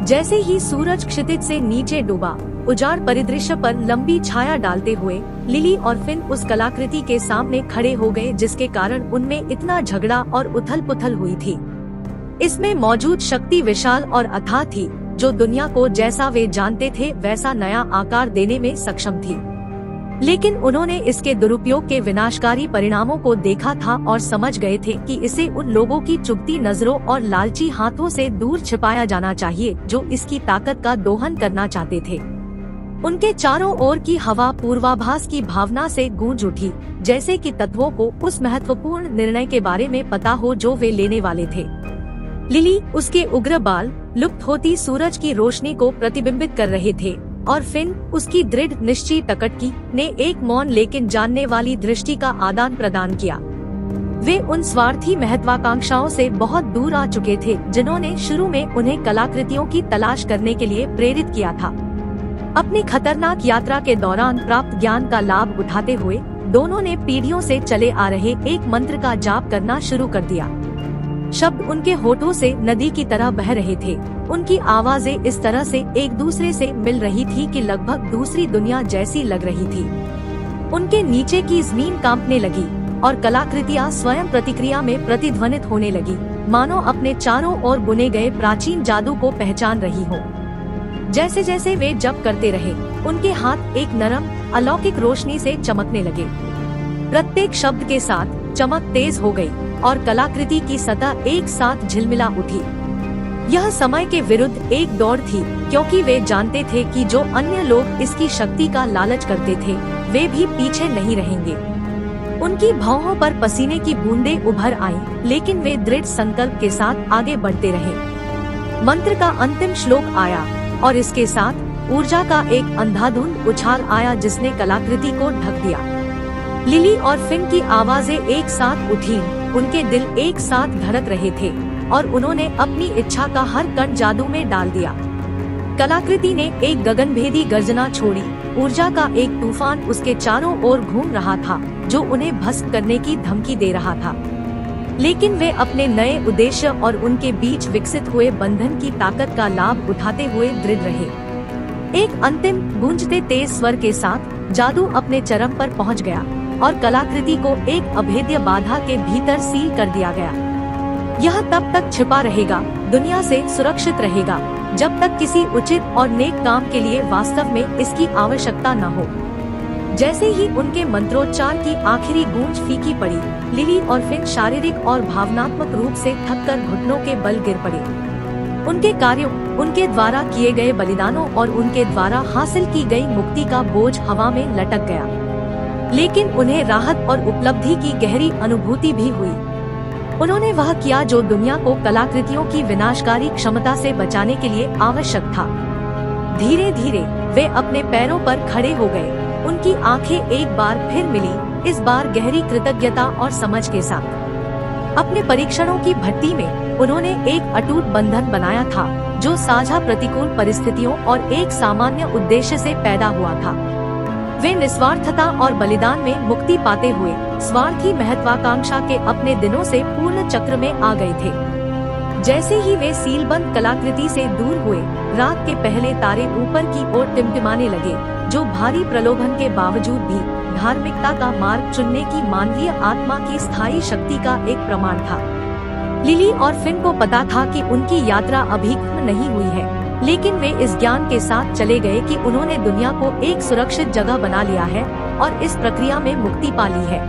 जैसे ही सूरज क्षितिज से नीचे डूबा, उजाड़ परिदृश्य पर लंबी छाया डालते हुए लिली और फिन उस कलाकृति के सामने खड़े हो गए, जिसके कारण उनमें इतना झगड़ा और उथल पुथल हुई थी। इसमें मौजूद शक्ति विशाल और अथाह थी, जो दुनिया को जैसा वे जानते थे वैसा नया आकार देने में सक्षम थी। लेकिन उन्होंने इसके दुरुपयोग के विनाशकारी परिणामों को देखा था और समझ गए थे कि इसे उन लोगों की चुभती नजरों और लालची हाथों से दूर छिपाया जाना चाहिए जो इसकी ताकत का दोहन करना चाहते थे। उनके चारों ओर की हवा पूर्वाभास की भावना से गूंज उठी, जैसे कि तत्वों को उस महत्वपूर्ण निर्णय के बारे में पता हो जो वे लेने वाले थे। लिली उसके उग्र बाल लुप्त होती सूरज की रोशनी को प्रतिबिंबित कर रहे थे और फिन उसकी दृढ़ निश्चयी टकटकी ने एक मौन लेकिन जानने वाली दृष्टि का आदान प्रदान किया। वे उन स्वार्थी महत्वाकांक्षाओं से बहुत दूर आ चुके थे जिन्होंने शुरू में उन्हें कलाकृतियों की तलाश करने के लिए प्रेरित किया था। अपनी खतरनाक यात्रा के दौरान प्राप्त ज्ञान का लाभ उठाते हुए दोनों ने पीढ़ियों से चले आ रहे एक मंत्र का जाप करना शुरू कर दिया। शब्द उनके होठों से नदी की तरह बह रहे थे। उनकी आवाजें इस तरह से एक दूसरे से मिल रही थी कि लगभग दूसरी दुनिया जैसी लग रही थी। उनके नीचे की जमीन कांपने लगी और कलाकृतियां स्वयं प्रतिक्रिया में प्रतिध्वनित होने लगी, मानो अपने चारों ओर बुने गए प्राचीन जादू को पहचान रही हो। जैसे जैसे वे जप करते रहे, उनके हाथ एक नरम अलौकिक रोशनी से चमकने लगे। प्रत्येक शब्द के साथ चमक तेज हो गई और कलाकृति की सतह एक साथ झिलमिला उठी। यह समय के विरुद्ध एक दौड़ थी, क्योंकि वे जानते थे कि जो अन्य लोग इसकी शक्ति का लालच करते थे वे भी पीछे नहीं रहेंगे। उनकी भौहों पर पसीने की बूंदें उभर आईं, लेकिन वे दृढ़ संकल्प के साथ आगे बढ़ते रहे। मंत्र का अंतिम श्लोक आया और इसके साथ ऊर्जा का एक अंधाधुंध उछाल आया जिसने कलाकृति को ढक दिया। लिली और फिन की आवाजें एक साथ उठीं, उनके दिल एक साथ धड़क रहे थे और उन्होंने अपनी इच्छा का हर कण जादू में डाल दिया। कलाकृति ने एक गगनभेदी गर्जना छोड़ी। ऊर्जा का एक तूफान उसके चारों ओर घूम रहा था, जो उन्हें भस्म करने की धमकी दे रहा था। लेकिन वे अपने नए उद्देश्य और उनके बीच विकसित हुए बंधन की ताकत का लाभ उठाते हुए दृढ़ रहे। एक अंतिम गूंजते तेज स्वर के साथ जादू अपने चरम पर पहुंच गया और कलाकृति को एक अभेद्य बाधा के भीतर सील कर दिया गया। यह तब तक छिपा रहेगा, दुनिया से सुरक्षित रहेगा, जब तक किसी उचित और नेक काम के लिए वास्तव में इसकी आवश्यकता न हो। जैसे ही उनके मंत्रोच्चार की आखिरी गूंज फीकी पड़ी, लिली और फिन शारीरिक और भावनात्मक रूप से थककर घुटनों के बल गिर पड़े। उनके कार्यों, उनके द्वारा किए गए बलिदानों और उनके द्वारा हासिल की गई मुक्ति का बोझ हवा में लटक गया। लेकिन उन्हें राहत और उपलब्धि की गहरी अनुभूति भी हुई। उन्होंने वह किया जो दुनिया को कलाकृतियों की विनाशकारी क्षमता से बचाने के लिए आवश्यक था। धीरे धीरे वे अपने पैरों पर खड़े हो गए। उनकी आंखें एक बार फिर मिली, इस बार गहरी कृतज्ञता और समझ के साथ। अपने परीक्षणों की भट्टी में उन्होंने एक अटूट बंधन बनाया था, जो साझा प्रतिकूल परिस्थितियों और एक सामान्य उद्देश्य से पैदा हुआ था। वे निस्वार्थता और बलिदान में मुक्ति पाते हुए स्वार्थी महत्वाकांक्षा के अपने दिनों से पूर्ण चक्र में आ गए थे। जैसे ही वे सीलबंद कलाकृति से दूर हुए, रात के पहले तारे ऊपर की ओर टिमटिमाने लगे, जो भारी प्रलोभन के बावजूद भी धार्मिकता का मार्ग चुनने की मानवीय आत्मा की स्थायी शक्ति का एक प्रमाण था। लिली और फिन को पता था कि उनकी यात्रा अभी खत्म नहीं हुई है, लेकिन वे इस ज्ञान के साथ चले गए कि उन्होंने दुनिया को एक सुरक्षित जगह बना लिया है और इस प्रक्रिया में मुक्ति पा ली है।